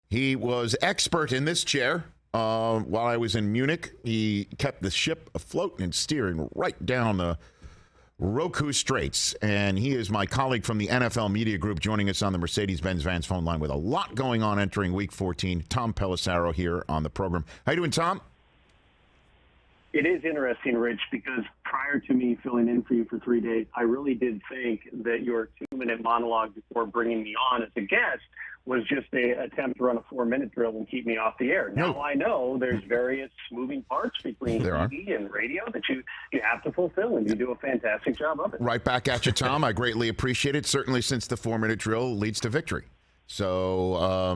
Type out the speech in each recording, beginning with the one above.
He was expert in this chair. While I was in Munich, he kept the ship afloat and steering right down the Roku Straits. And he is my colleague from the NFL Media Group, joining us on the Mercedes-Benz Vans phone line with a lot going on entering Week 14. Tom Pelissero here on the program. How you doing, Tom? It is interesting, Rich, because prior to me filling in for you for 3 days, I really did think that your 2-minute monologue before bringing me on as a guest was just an attempt to run a 4-minute drill and keep me off the air. Now I know there's various moving parts between TV and radio that you have to fulfill, and you do a fantastic job of it. Right back at you, Tom. I greatly appreciate it, certainly since the 4-minute drill leads to victory. So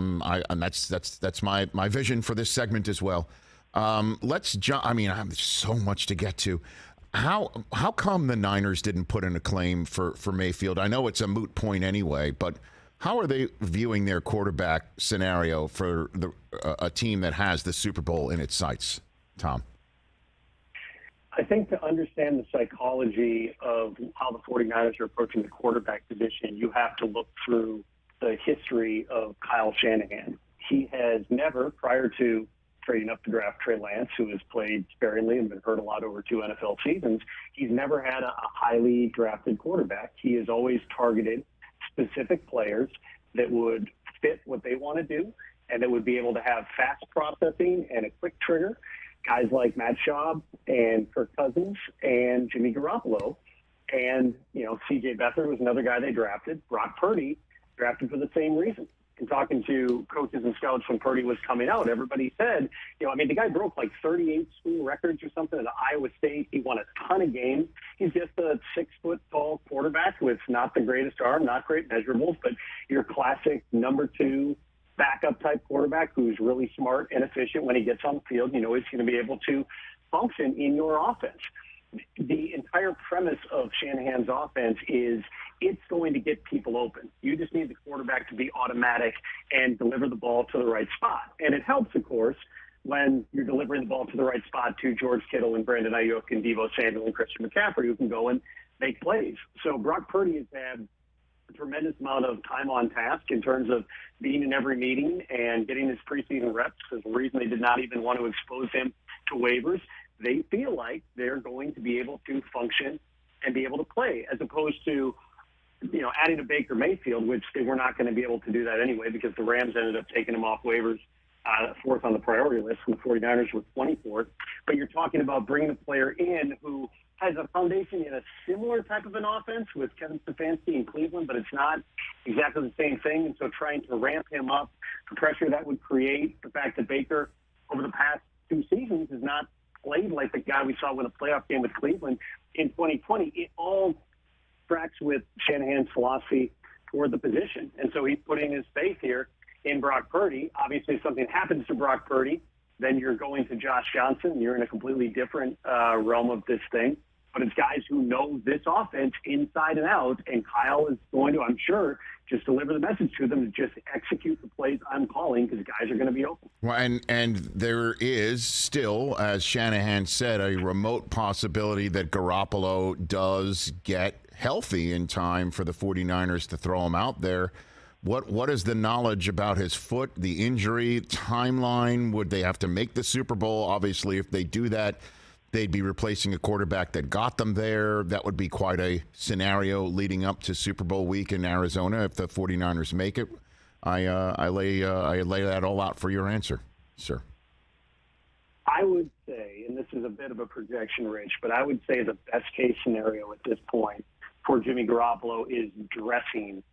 that's my vision for this segment as well. Let's jump. I mean, I have so much to get to. How come the Niners didn't put in a claim for Mayfield? I know it's a moot point anyway, but how are they viewing their quarterback scenario for a team that has the Super Bowl in its sights, Tom? I think to understand the psychology of how the 49ers are approaching the quarterback position, you have to look through the history of Kyle Shanahan. He has never, prior to trading up to draft Trey Lance, who has played sparingly and been hurt a lot over 2 NFL seasons, he's never had a highly drafted quarterback. He has always targeted specific players that would fit what they want to do and that would be able to have fast processing and a quick trigger. Guys like Matt Schaub and Kirk Cousins and Jimmy Garoppolo. And, C.J. Beathard was another guy they drafted. Brock Purdy drafted for the same reason. And talking to coaches and scouts when Purdy was coming out, everybody said, the guy broke like 38 school records or something at Iowa State. He won a ton of games. He's just a 6-foot-tall quarterback with not the greatest arm, not great measurables, but your classic number 2 backup type quarterback who's really smart and efficient when he gets on the field. He's going to be able to function in your offense. The entire premise of Shanahan's offense is it's going to get people open. You just need the quarterback to be automatic and deliver the ball to the right spot. And it helps, of course, when you're delivering the ball to the right spot to George Kittle and Brandon Ayuk and Deebo Samuel and Christian McCaffrey, who can go and make plays. So Brock Purdy has had a tremendous amount of time on task in terms of being in every meeting and getting his preseason reps. There's a reason they did not even want to expose him to waivers. They feel like they're going to be able to function and be able to play, as opposed to, adding a Baker Mayfield, which they were not going to be able to do that anyway because the Rams ended up taking him off waivers, 4th on the priority list, and the 49ers were 24th. But you're talking about bringing a player in who has a foundation in a similar type of an offense with Kevin Stefanski in Cleveland, but it's not exactly the same thing. And so trying to ramp him up, the pressure that would create, the fact that Baker over the past 2 seasons has not played like the guy we saw win a playoff game with Cleveland in 2020. It all tracks with Shanahan's philosophy toward the position. And so he's putting his faith here in Brock Purdy. Obviously, if something happens to Brock Purdy, then you're going to Josh Johnson. You're in a completely different realm of this thing. But it's guys who know this offense inside and out, and Kyle is going to, I'm sure, just deliver the message to them to just execute the plays I'm calling because guys are going to be open. Well, and there is still, as Shanahan said, a remote possibility that Garoppolo does get healthy in time for the 49ers to throw him out there. What is the knowledge about his foot, the injury, timeline? Would they have to make the Super Bowl? Obviously, if they do that, they'd be replacing a quarterback that got them there. That would be quite a scenario leading up to Super Bowl week in Arizona if the 49ers make it. I lay that all out for your answer, sir. I would say, and this is a bit of a projection, Rich, but I would say the best case scenario at this point for Jimmy Garoppolo is dressing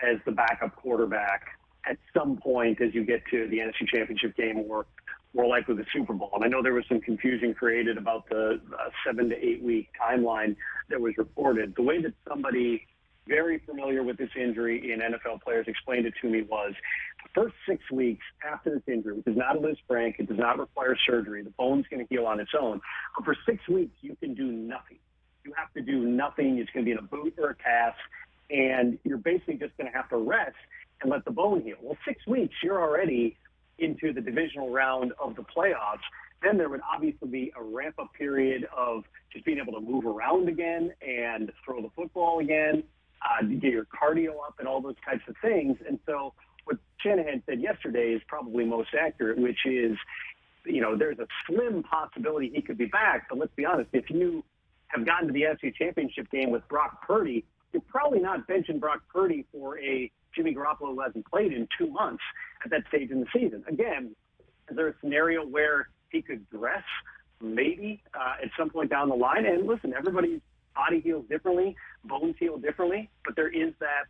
as the backup quarterback at some point as you get to the NFC Championship game or more likely the Super Bowl. And I know there was some confusion created about the 7 to 8 week timeline that was reported. The way that somebody very familiar with this injury in NFL players explained it to me was the first 6 weeks after this injury, which is not a Liz Frank, it does not require surgery. The bone's going to heal on its own. But for 6 weeks, you can do nothing. You have to do nothing. It's going to be in a boot or a cast, and you're basically just going to have to rest and let the bone heal. Well, 6 weeks, you're already into the divisional round of the playoffs. Then there would obviously be a ramp-up period of just being able to move around again and throw the football again, get your cardio up and all those types of things. And so what Shanahan said yesterday is probably most accurate, which is, there's a slim possibility he could be back. But let's be honest, if you have gotten to the NFC Championship game with Brock Purdy, you're probably not benching Brock Purdy for a Jimmy Garoppolo who hasn't played in 2 months at that stage in the season. Again, is there a scenario where he could dress? Maybe at some point down the line. And listen, everybody's body heals differently, bones heal differently, but there is that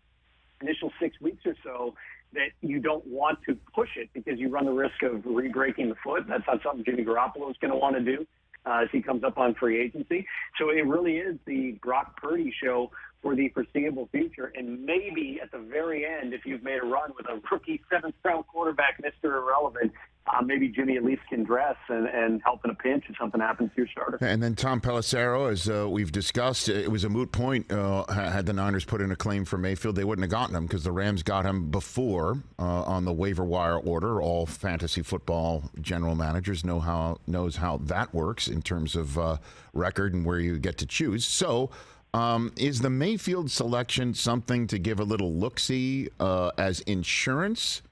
initial 6 weeks or so that you don't want to push it because you run the risk of re-breaking the foot. That's not something Jimmy Garoppolo is going to want to do as he comes up on free agency. So it really is the Brock Purdy show for the foreseeable future. And maybe at the very end, if you've made a run with a rookie 7th-round quarterback, Mr. Irrelevant, maybe Jimmy at least can dress and help in a pinch if something happens to your starter. And then Tom Pelissero, as we've discussed, it was a moot point. Had the Niners put in a claim for Mayfield, they wouldn't have gotten him because the Rams got him before on the waiver wire order. All fantasy football general managers knows how that works in terms of record and where you get to choose. So is the Mayfield selection something to give a little look-see as insurance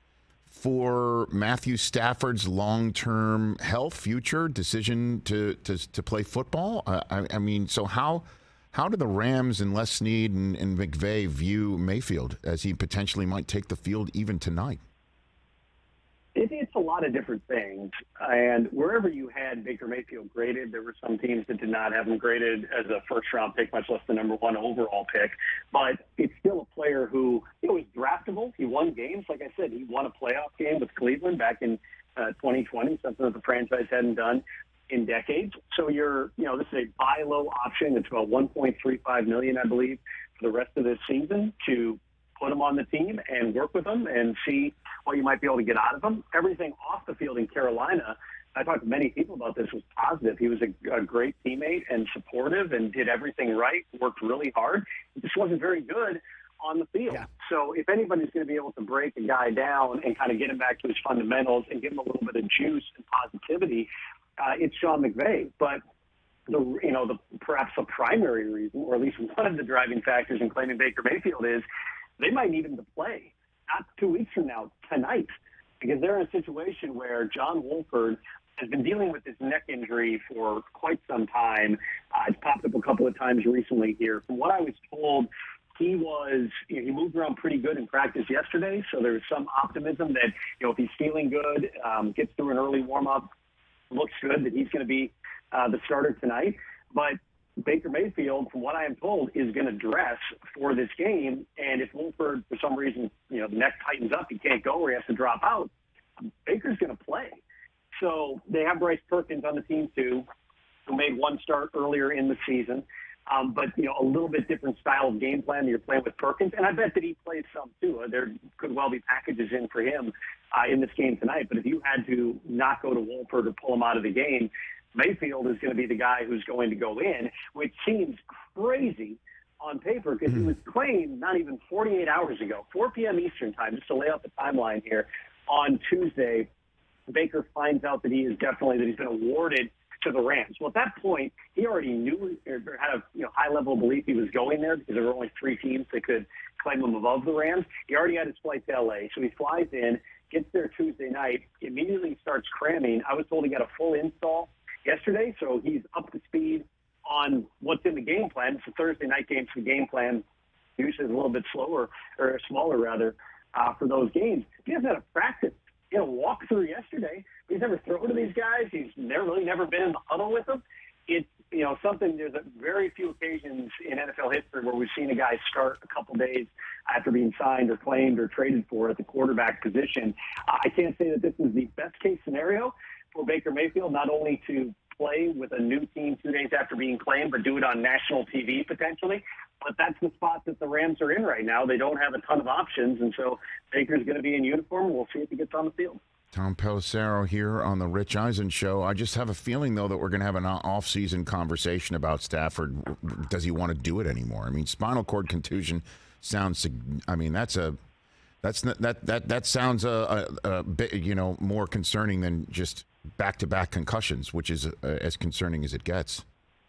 for Matthew Stafford's long-term health future decision to play football? I mean, so how do the Rams and Les Snead and McVay view Mayfield as he potentially might take the field even tonight? It's a lot of different things. And wherever you had Baker Mayfield graded, there were some teams that did not have him graded as a first-round pick, much less the number one overall pick. But it's still a player who, was draftable. He won games. Like I said, he won a playoff game with Cleveland back in 2020, something that the franchise hadn't done in decades. So this is a buy low option. It's about $1.35 million, I believe, for the rest of this season to put him on the team and work with him and see what you might be able to get out of him. Everything off the field in Carolina, I talked to many people about this, was positive. He was a great teammate and supportive and did everything right, worked really hard. He just wasn't very good on the field. Yeah. So if anybody's going to be able to break a guy down and kind of get him back to his fundamentals and give him a little bit of juice and positivity, it's Sean McVay. But perhaps the primary reason, or at least one of the driving factors in claiming Baker Mayfield is they might need him to play, not 2 weeks from now, tonight, because they're in a situation where John Wolford has been dealing with this neck injury for quite some time. It's popped up a couple of times recently here. From what I was told, he moved around pretty good in practice yesterday, so there was some optimism that, if he's feeling good, gets through an early warm-up, looks good, that he's going to be the starter tonight. But Baker Mayfield, from what I am told, is going to dress for this game. And if Wolford, for some reason, the neck tightens up, he can't go or he has to drop out, Baker's going to play. So they have Bryce Perkins on the team, too, who made one start earlier in the season. But, a little bit different style of game plan than you're playing with Perkins. And I bet that he plays some, too. There could well be packages in for him in this game tonight. But if you had to not go to Wolford or pull him out of the game, Mayfield is going to be the guy who's going to go in, which seems crazy on paper because he was claimed not even 48 hours ago, 4 p.m. Eastern time, just to lay out the timeline here. On Tuesday, Baker finds out that he's been awarded to the Rams. Well, at that point, he already knew or had a high level of belief he was going there because there were only 3 teams that could claim him above the Rams. He already had his flight to L.A., so he flies in, gets there Tuesday night, immediately starts cramming. I was told he got a full install yesterday, so he's up to speed on what's in the game plan. It's a Thursday night game, so the game plan usually is a little bit smaller for those games. He hasn't had a practice, walk through yesterday. He's never thrown to these guys. He's never been in the huddle with them. It's something. There's very few occasions in NFL history where we've seen a guy start a couple days after being signed or claimed or traded for at the quarterback position. I can't say that this is the best case scenario for Baker Mayfield, not only to play with a new team 2 days after being claimed, but do it on national TV potentially. But that's the spot that the Rams are in right now. They don't have a ton of options, and so Baker's going to be in uniform. We'll see if he gets on the field. Tom Pelissero here on the Rich Eisen Show. I just have a feeling, though, that we're going to have an off-season conversation about Stafford. Does he want to do it anymore? I mean, spinal cord contusion sounds. I mean, that sounds a bit, more concerning than just back-to-back concussions, which is as concerning as it gets.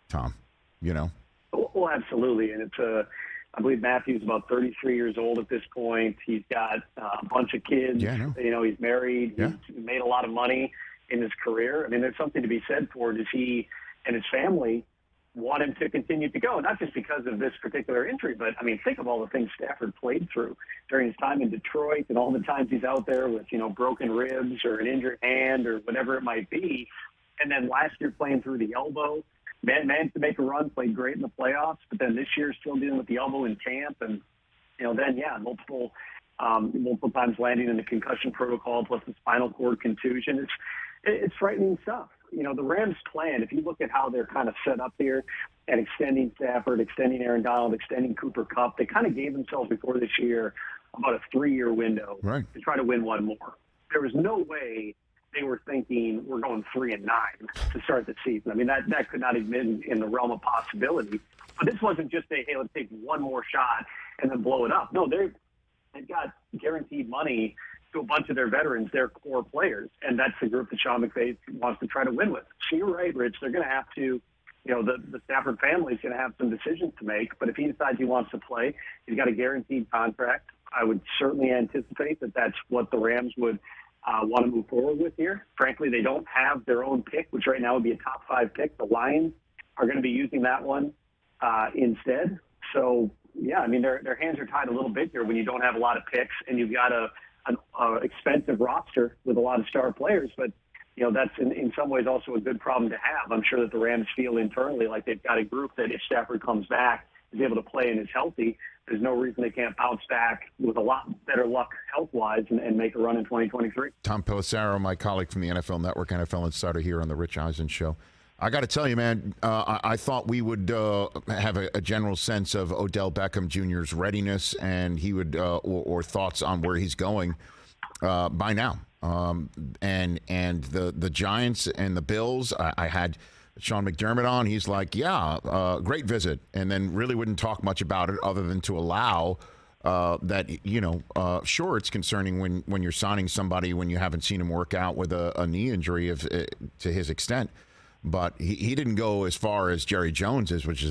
Tom, Well, absolutely, and it's I believe Matthew's about 33 years old at this point. He's got a bunch of kids. Yeah, I know. You know, he's married. Yeah. He's made a lot of money in his career. I mean, there's something to be said for it. Does he and his family want him to continue to go? Not just because of this particular injury, but, I mean, think of all the things Stafford played through during his time in Detroit and all the times he's out there with, you know, broken ribs or an injured hand or whatever it might be. And then last year playing through the elbow. Managed to make a run, played great in the playoffs, but then this year still dealing with the elbow in camp. And, you know, then, yeah, multiple times landing in the concussion protocol plus the spinal cord contusion. It's frightening stuff. You know, the Rams' plan, if you look at how they're kind of set up here and extending Stafford, extending Aaron Donald, extending Cooper Kupp, they kind of gave themselves before this year about a 3-year window to try to win one more. There was no way they were thinking we're going 3-9 to start the season. I mean, that could not have been in the realm of possibility. But this wasn't just hey, let's take one more shot and then blow it up. No, they've got guaranteed money to a bunch of their veterans, their core players, and that's the group that Sean McVay wants to try to win with. So you're right, Rich. They're going to have to, you know, the Stafford family is going to have some decisions to make. But if he decides he wants to play, he's got a guaranteed contract. I would certainly anticipate that that's what the Rams would want to move forward with here. Frankly, they don't have their own pick, which right now would be a top 5 pick. The Lions are going to be using that one instead. So, yeah, I mean, their hands are tied a little bit here when you don't have a lot of picks and you've got an expensive roster with a lot of star players. But, you know, that's in some ways also a good problem to have. I'm sure that the Rams feel internally like they've got a group that if Stafford comes back, is able to play and is healthy, there's no reason they can't bounce back with a lot better luck health-wise and make a run in 2023. Tom Pelissero, my colleague from the NFL Network, NFL Insider here on the Rich Eisen Show. I got to tell you, man, I thought we would have a general sense of Odell Beckham Jr.'s readiness and he would or thoughts on where he's going by now. And the Giants and the Bills, I had Sean McDermott on. He's like, yeah, great visit, and then really wouldn't talk much about it other than to allow that, you know, sure, it's concerning when you're signing somebody when you haven't seen him work out with a knee injury to his extent. But he didn't go as far as Jerry Jones is, which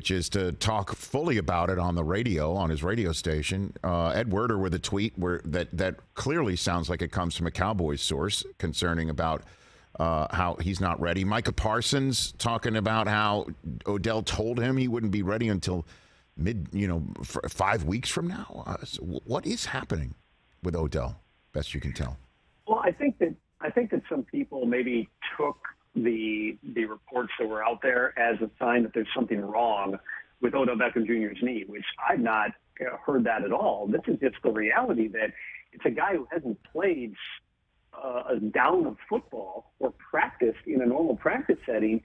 is to talk fully about it on the radio, on his radio station. Ed Werder with a tweet that clearly sounds like it comes from a Cowboys source concerning about how he's not ready. Micah Parsons talking about how Odell told him he wouldn't be ready until 5 weeks from now. So what is happening with Odell, best you can tell? Well, I think that some people maybe took the reports that were out there as a sign that there's something wrong with Odell Beckham Jr.'s knee, which I've not heard that at all. This is just the reality that it's a guy who hasn't played a down of football or practiced in a normal practice setting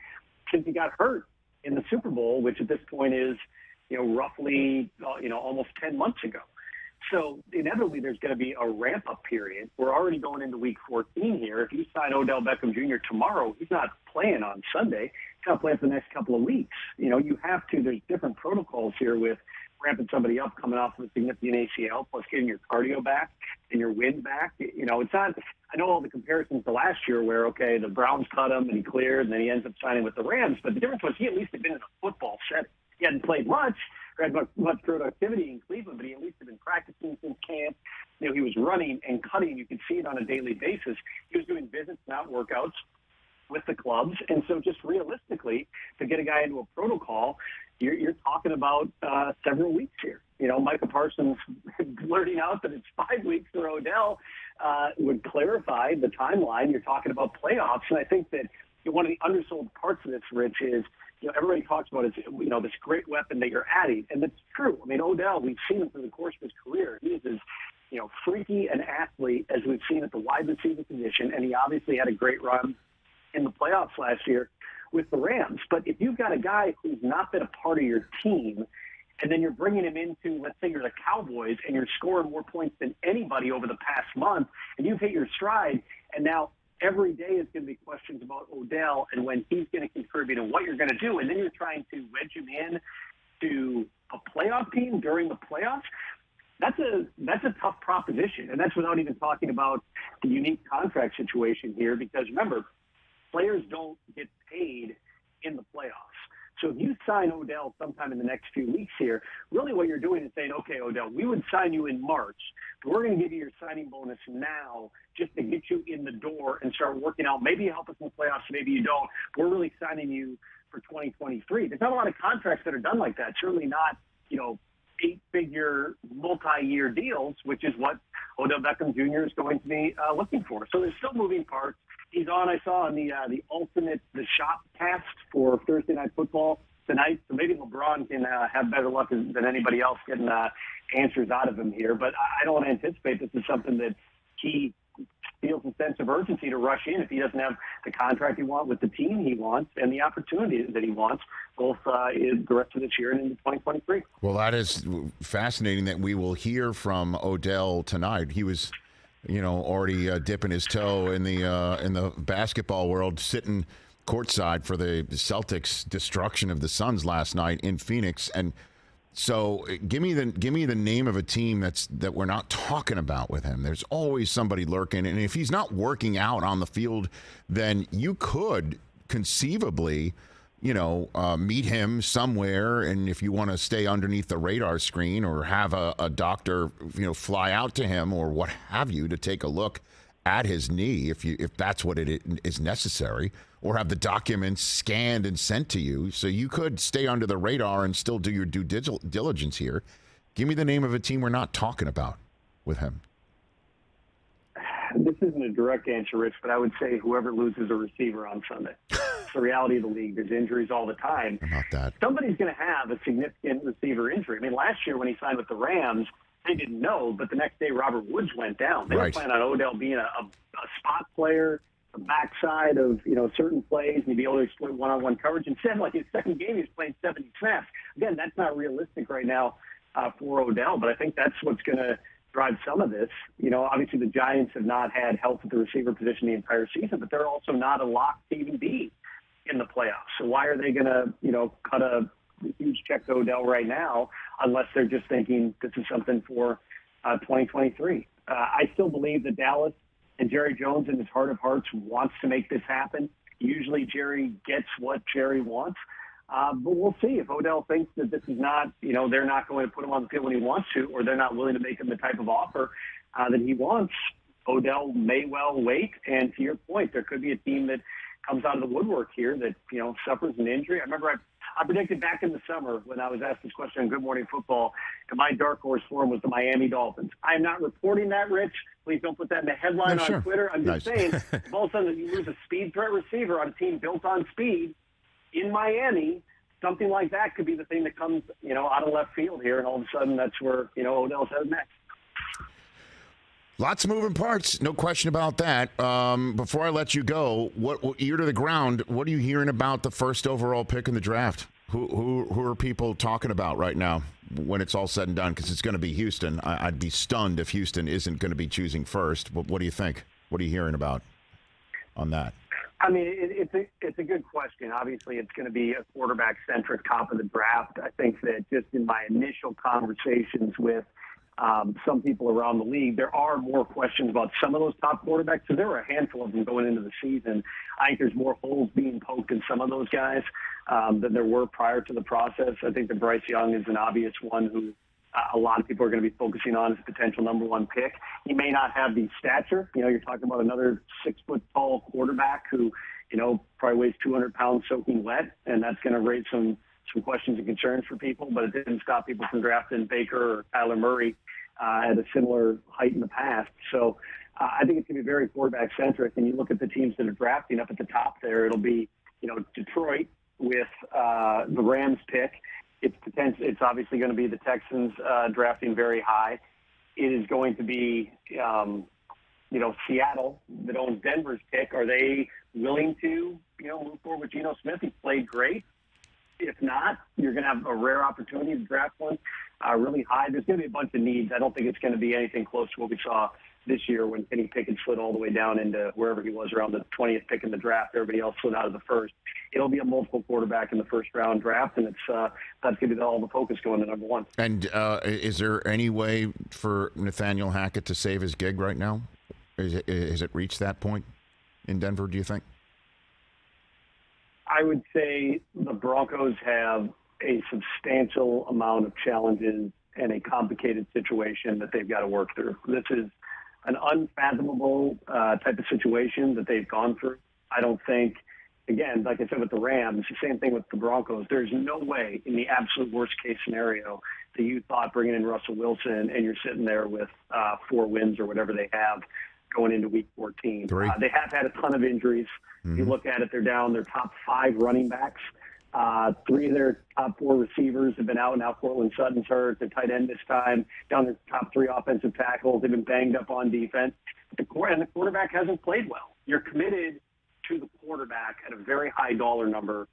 since he got hurt in the Super Bowl, which at this point is, you know, roughly, almost 10 months ago. So inevitably there's going to be a ramp-up period. We're already going into week 14 here. If you sign Odell Beckham Jr. tomorrow, he's not playing on Sunday. He's not playing for the next couple of weeks. You know, you have to, there's different protocols here with ramping somebody up coming off of a significant ACL, plus getting your cardio back and your wind back. You know, it's not, I know all the comparisons to last year where, okay, the Browns cut him and he cleared and then he ends up signing with the Rams. But the difference was he at least had been in a football setting. He hadn't played much or had much productivity in Cleveland, but he at least had been practicing since camp. You know, he was running and cutting. You could see it on a daily basis. He was doing visits, not workouts with the clubs. And so just realistically, to get a guy into a protocol, you're talking about several weeks here. You know, Micah Parsons blurting out that it's 5 weeks for Odell would clarify the timeline. You're talking about playoffs. And I think that one of the undersold parts of this, Rich, is, you know, everybody talks about is, you know, this great weapon that you're adding. And that's true. I mean, Odell, we've seen him through the course of his career. He is as, you know, freaky an athlete as we've seen at the wide receiver position. And he obviously had a great run in the playoffs last year with the Rams. But if you've got a guy who's not been a part of your team, and then you're bringing him into, let's say you're the Cowboys, and you're scoring more points than anybody over the past month, and you've hit your stride, and now every day is going to be questions about Odell and when he's going to contribute and what you're going to do, and then you're trying to wedge him in to a playoff team during the playoffs. That's a tough proposition, and that's without even talking about the unique contract situation here, because remember, players don't get paid in the playoffs. So if you sign Odell sometime in the next few weeks here, really what you're doing is saying, okay, Odell, we would sign you in March, but we're going to give you your signing bonus now just to get you in the door and start working out. Maybe you help us in the playoffs, maybe you don't. We're really signing you for 2023. There's not a lot of contracts that are done like that. Certainly not, 8-figure multi-year deals, which is what Odell Beckham Jr. is going to be looking for. So there's still moving parts. He's on, I saw on the shop cast for Thursday Night Football tonight. So maybe LeBron can have better luck than anybody else getting answers out of him here. But I don't anticipate this is something that he feels a sense of urgency to rush in if he doesn't have the contract he wants with the team he wants and the opportunity that he wants, both in the rest of this year and into 2023. Well, that is fascinating that we will hear from Odell tonight. He was, already dipping his toe in the basketball world, sitting courtside for the Celtics' destruction of the Suns last night in Phoenix. And so give me the name of a team that we're not talking about with him. There's always somebody lurking, and if he's not working out on the field, then you could conceivably, meet him somewhere. And if you want to stay underneath the radar screen or have a doctor, fly out to him or what have you to take a look at his knee, if that's what it is necessary, or have the documents scanned and sent to you, so you could stay under the radar and still do your due diligence here. Give me the name of a team we're not talking about with him. This isn't a direct answer, Rich, but I would say whoever loses a receiver on Sunday. It's the reality of the league. There's injuries all the time. About that. Somebody's going to have a significant receiver injury. I mean, last year when he signed with the Rams, they didn't know, but the next day Robert Woods went down. They were planning on Odell being a spot player, the backside of, certain plays, and he'd be able to exploit one-on-one coverage. Instead, like his second game, he was playing 70 snaps. Again, that's not realistic right now for Odell, but I think that's what's going to drive some of this. Obviously the Giants have not had help at the receiver position the entire season, but they're also not a lock to even be in the playoffs. So why are they going to, cut a huge check to Odell right now unless they're just thinking this is something for 2023? I still believe that Dallas and Jerry Jones, in his heart of hearts, wants to make this happen. Usually Jerry gets what Jerry wants. But we'll see if Odell thinks that this is not, they're not going to put him on the field when he wants to, or they're not willing to make him the type of offer that he wants. Odell may well wait. And to your point, there could be a team that comes out of the woodwork here that, suffers an injury. I remember I predicted back in the summer when I was asked this question on Good Morning Football, and my dark horse for him was the Miami Dolphins. I'm not reporting that, Rich. Please don't put that in the headline on Twitter. I'm just saying, if all of a sudden you lose a speed threat receiver on a team built on speed in Miami, something like that could be the thing that comes, out of left field here, and all of a sudden that's where, Odell's headed next. Lots of moving parts, no question about that. Before I let you go, what ear to the ground, what are you hearing about the first overall pick in the draft? Who are people talking about right now when it's all said and done? Because it's going to be Houston. I'd be stunned if Houston isn't going to be choosing first. What do you think? What are you hearing about on that? I mean, it's a good question. Obviously, it's going to be a quarterback-centric top of the draft. I think that just in my initial conversations with some people around the league, there are more questions about some of those top quarterbacks. So there were a handful of them going into the season. I think there's more holes being poked in some of those guys than there were prior to the process. I think that Bryce Young is an obvious one who a lot of people are going to be focusing on as a potential number one pick. He may not have the stature. You're talking about another 6-foot-tall quarterback who, probably weighs 200 pounds soaking wet, and that's going to raise some questions and concerns for people, but it didn't stop people from drafting Baker or Kyler Murray at a similar height in the past. So I think it's going to be very quarterback-centric, and you look at the teams that are drafting up at the top there, it'll be, Detroit with the Rams pick. It's obviously going to be the Texans drafting very high. It is going to be, Seattle that owns Denver's pick. Are they willing to, move forward with Geno Smith? He played great. If not, you're going to have a rare opportunity to draft one really high. There's going to be a bunch of needs. I don't think it's going to be anything close to what we saw this year when Kenny Pickett slid all the way down into wherever he was around the 20th pick in the draft. Everybody else slid out of the first. It'll be a multiple quarterback in the first-round draft, and that's going to be all the focus going to number one. And is there any way for Nathaniel Hackett to save his gig right now? Has it reached that point in Denver, do you think? I would say the Broncos have a substantial amount of challenges and a complicated situation that they've got to work through. This is an unfathomable type of situation that they've gone through. I don't think, again, like I said with the Rams, the same thing with the Broncos. There's no way in the absolute worst case scenario that you thought bringing in Russell Wilson and you're sitting there with 4 wins or whatever they have going into week 14. They have had a ton of injuries. If you look at it, they're down their top 5 running backs. 3 of their top 4 receivers have been out. Now Cortland Sutton's hurt. Their tight end this time. Down their top 3 offensive tackles. They've been banged up on defense. And the quarterback hasn't played well. You're committed to the quarterback at a very high dollar number.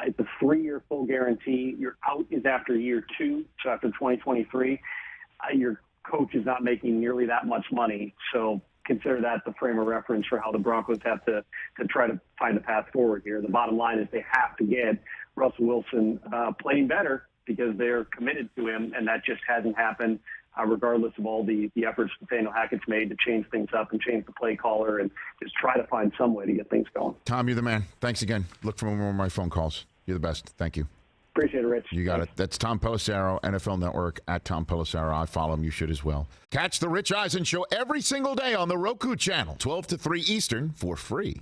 It's a 3-year full guarantee. Your out is after year 2, so after 2023. Your coach is not making nearly that much money. So consider that the frame of reference for how the Broncos have to try to find a path forward here. The bottom line is they have to get Russell Wilson playing better because they're committed to him, and that just hasn't happened regardless of all the efforts Nathaniel Hackett's made to change things up and change the play caller and just try to find some way to get things going. Tom, you're the man. Thanks again. Look for more of my phone calls. You're the best. Thank you. Appreciate it, Rich. You got it. That's Tom Pelissero, NFL Network, at Tom Pelissero. I follow him. You should as well. Catch the Rich Eisen Show every single day on the Roku channel, 12 to 3 Eastern, for free.